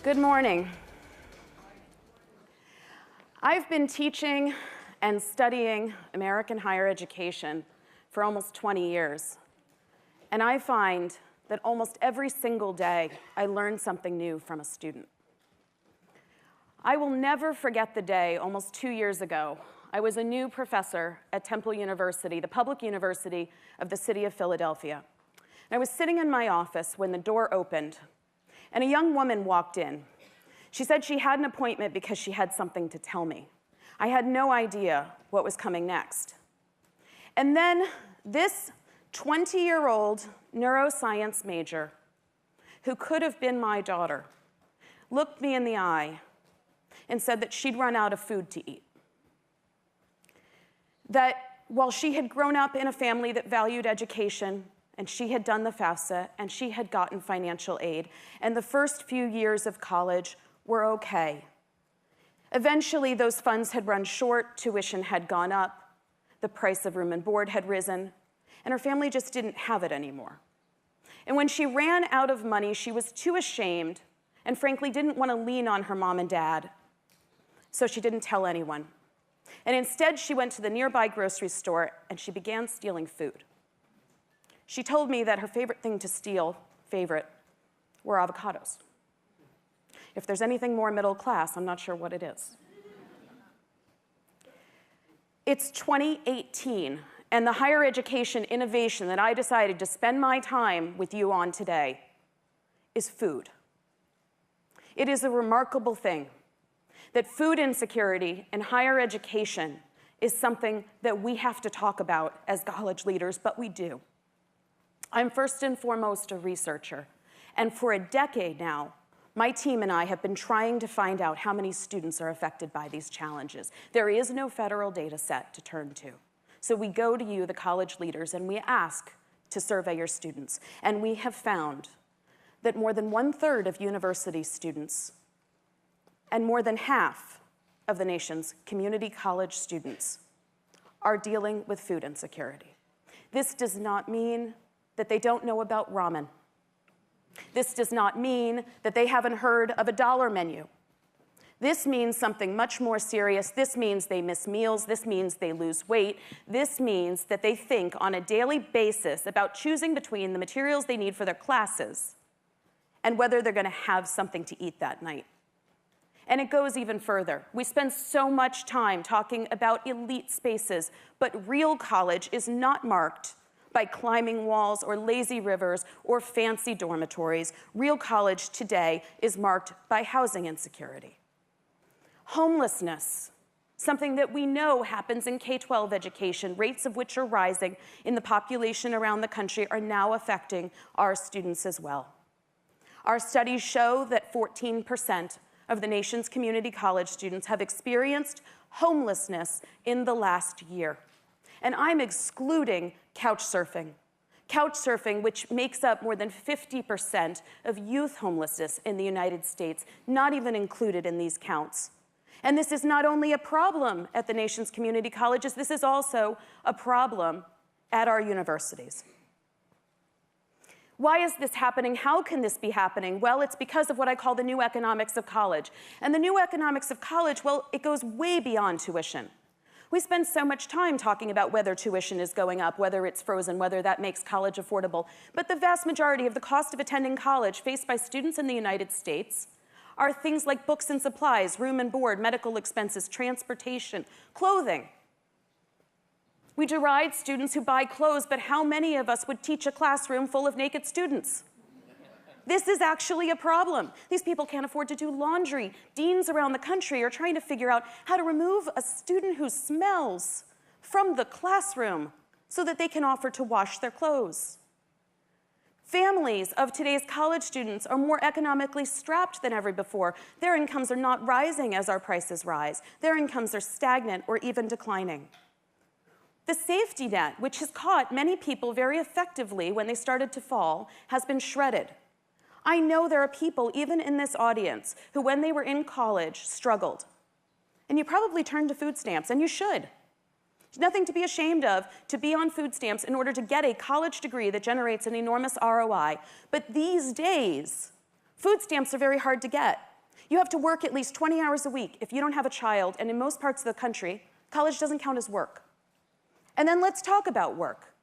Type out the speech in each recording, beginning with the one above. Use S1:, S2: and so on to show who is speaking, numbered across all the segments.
S1: Good morning. I've been teaching and studying American higher education for almost 20 years. And I find that almost every single day, I learn something new from a student. I will never forget the day almost 2 years ago. I was a new professor at Temple University, the public university of the city of Philadelphia. And I was sitting in my office when the door opened, and a young woman walked in. She said she had an appointment because she had something to tell me. I had no idea what was coming next. And then this 20-year-old neuroscience major, who could have been my daughter, looked me in the eye and said that she'd run out of food to eat. That while she had grown up in a family that valued education, and she had done the FAFSA, and she had gotten financial aid, and the first few years of college were okay. Eventually, those funds had run short, tuition had gone up, the price of room and board had risen, and her family just didn't have it anymore. And when she ran out of money, she was too ashamed and frankly didn't want to lean on her mom and dad, so she didn't tell anyone. And instead, she went to the nearby grocery store and she began stealing food. She told me that her favorite thing to steal, were avocados. If there's anything more middle class, I'm not sure what it is. It's 2018, and the higher education innovation that I decided to spend my time with you on today is food. It is a remarkable thing that food insecurity in higher education is something that we have to talk about as college leaders, but we do. I'm first and foremost a researcher, and for a decade now, my team and I have been trying to find out how many students are affected by these challenges. There is no federal data set to turn to. So we go to you, the college leaders, and we ask to survey your students. And we have found that more than 1/3 of university students and more than half of the nation's community college students are dealing with food insecurity. This does not mean that they don't know about ramen. This does not mean that they haven't heard of a dollar menu. This means something much more serious. This means they miss meals. This means they lose weight. This means that they think on a daily basis about choosing between the materials they need for their classes and whether they're going to have something to eat that night. And it goes even further. We spend so much time talking about elite spaces, but real college is not marked by climbing walls or lazy rivers or fancy dormitories. Real college today is marked by housing insecurity. Homelessness, something that we know happens in K-12 education, rates of which are rising in the population around the country, are now affecting our students as well. Our studies show that 14% of the nation's community college students have experienced homelessness in the last year. And I'm excluding couch surfing, which makes up more than 50% of youth homelessness in the United States, not even included in these counts. And this is not only a problem at the nation's community colleges, this is also a problem at our universities. Why is this happening? How can this be happening? Well, it's because of what I call the new economics of college. And the new economics of college, well, it goes way beyond tuition. We spend so much time talking about whether tuition is going up, whether it's frozen, whether that makes college affordable. But the vast majority of the cost of attending college faced by students in the United States are things like books and supplies, room and board, medical expenses, transportation, clothing. We deride students who buy clothes, but how many of us would teach a classroom full of naked students? This is actually a problem. These people can't afford to do laundry. Deans around the country are trying to figure out how to remove a student who smells from the classroom so that they can offer to wash their clothes. Families of today's college students are more economically strapped than ever before. Their incomes are not rising as our prices rise. Their incomes are stagnant or even declining. The safety net, which has caught many people very effectively when they started to fall, has been shredded. I know there are people, even in this audience, who when they were in college struggled. And you probably turned to food stamps, and you should. There's nothing to be ashamed of to be on food stamps in order to get a college degree that generates an enormous ROI. But these days, food stamps are very hard to get. You have to work at least 20 hours a week if you don't have a child, and in most parts of the country, college doesn't count as work. And then let's talk about work.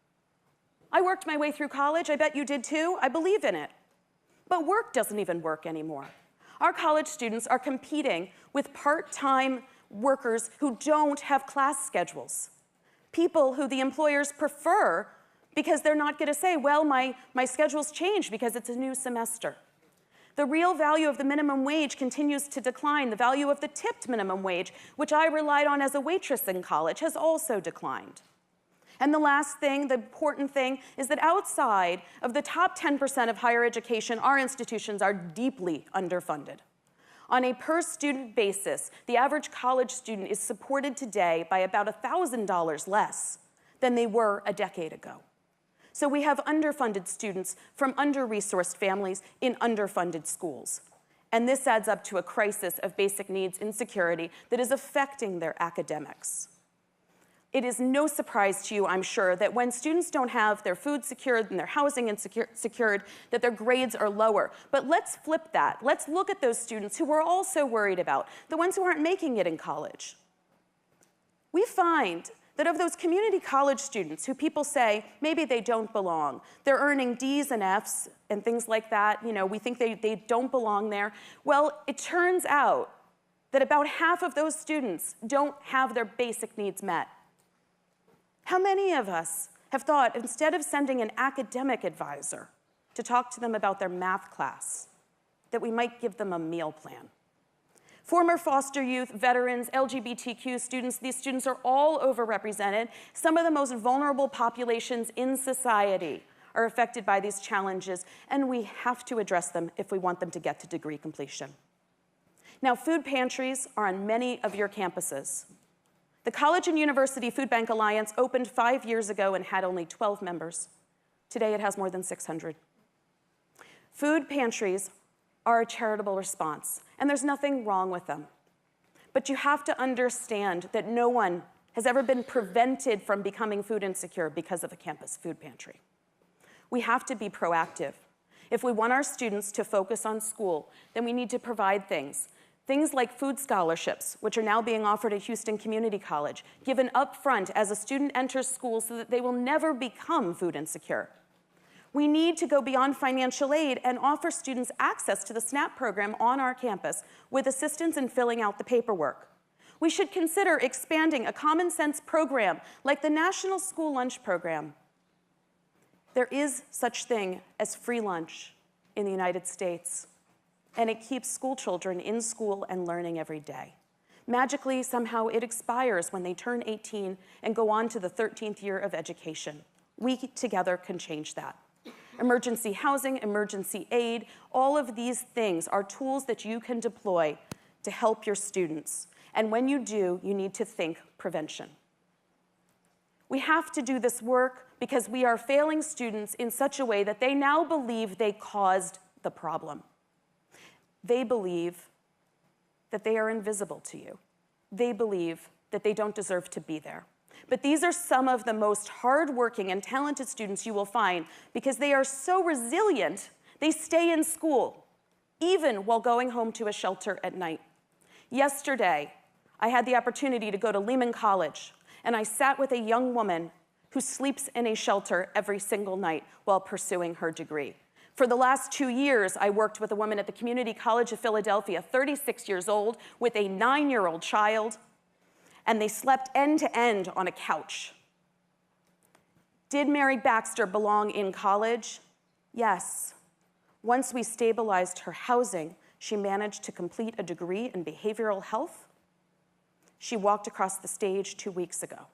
S1: I worked my way through college. I bet you did too. I believe in it. But work doesn't even work anymore. Our college students are competing with part-time workers who don't have class schedules, people who the employers prefer because they're not going to say, well, my schedule's changed because it's a new semester. The real value of the minimum wage continues to decline. The value of the tipped minimum wage, which I relied on as a waitress in college, has also declined. And the last thing, the important thing, is that outside of the top 10% of higher education, our institutions are deeply underfunded. On a per-student basis, the average college student is supported today by about $1,000 less than they were a decade ago. So we have underfunded students from under-resourced families in underfunded schools. And this adds up to a crisis of basic needs insecurity that is affecting their academics. It is no surprise to you, I'm sure, that when students don't have their food secured and their housing secured, that their grades are lower. But let's flip that. Let's look at those students who we're also worried about, the ones who aren't making it in college. We find that of those community college students who people say maybe they don't belong, they're earning D's and F's and things like that, we think they don't belong there. Well, it turns out that about half of those students don't have their basic needs met. How many of us have thought, instead of sending an academic advisor to talk to them about their math class, that we might give them a meal plan? Former foster youth, veterans, LGBTQ students, these students are all overrepresented. Some of the most vulnerable populations in society are affected by these challenges, and we have to address them if we want them to get to degree completion. Now, food pantries are on many of your campuses. The College and University Food Bank Alliance opened 5 years ago and had only 12 members. Today it has more than 600. Food pantries are a charitable response, and there's nothing wrong with them. But you have to understand that no one has ever been prevented from becoming food insecure because of a campus food pantry. We have to be proactive. If we want our students to focus on school, then we need to provide things like food scholarships, which are now being offered at Houston Community College, given up front as a student enters school so that they will never become food insecure. We need to go beyond financial aid and offer students access to the SNAP program on our campus with assistance in filling out the paperwork. We should consider expanding a common sense program like the National School Lunch Program. There is such thing as free lunch in the United States, and it keeps school children in school and learning every day. Magically, somehow it expires when they turn 18 and go on to the 13th year of education. We together can change that. Emergency housing, emergency aid, all of these things are tools that you can deploy to help your students. And when you do, you need to think prevention. We have to do this work because we are failing students in such a way that they now believe they caused the problem. They believe that they are invisible to you. They believe that they don't deserve to be there. But these are some of the most hardworking and talented students you will find because they are so resilient, they stay in school, even while going home to a shelter at night. Yesterday, I had the opportunity to go to Lehman College, and I sat with a young woman who sleeps in a shelter every single night while pursuing her degree. For the last 2 years, I worked with a woman at the Community College of Philadelphia, 36 years old, with a 9-year-old child, and they slept end to end on a couch. Did Mary Baxter belong in college? Yes. Once we stabilized her housing, she managed to complete a degree in behavioral health. She walked across the stage 2 weeks ago.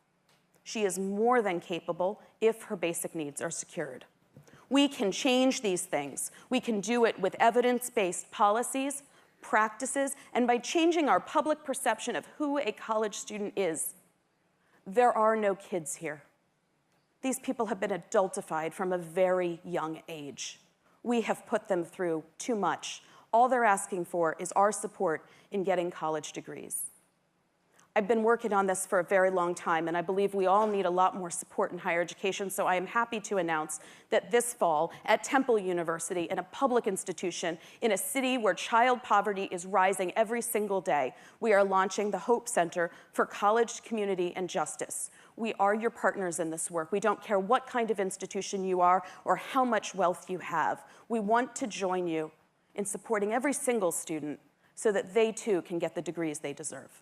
S1: She is more than capable if her basic needs are secured. We can change these things. We can do it with evidence-based policies, practices, and by changing our public perception of who a college student is. There are no kids here. These people have been adultified from a very young age. We have put them through too much. All they're asking for is our support in getting college degrees. I've been working on this for a very long time, and I believe we all need a lot more support in higher education, so I am happy to announce that this fall at Temple University, in a public institution in a city where child poverty is rising every single day, we are launching the Hope Center for College, Community, and Justice. We are your partners in this work. We don't care what kind of institution you are or how much wealth you have. We want to join you in supporting every single student so that they too can get the degrees they deserve.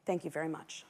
S1: Thank you very much.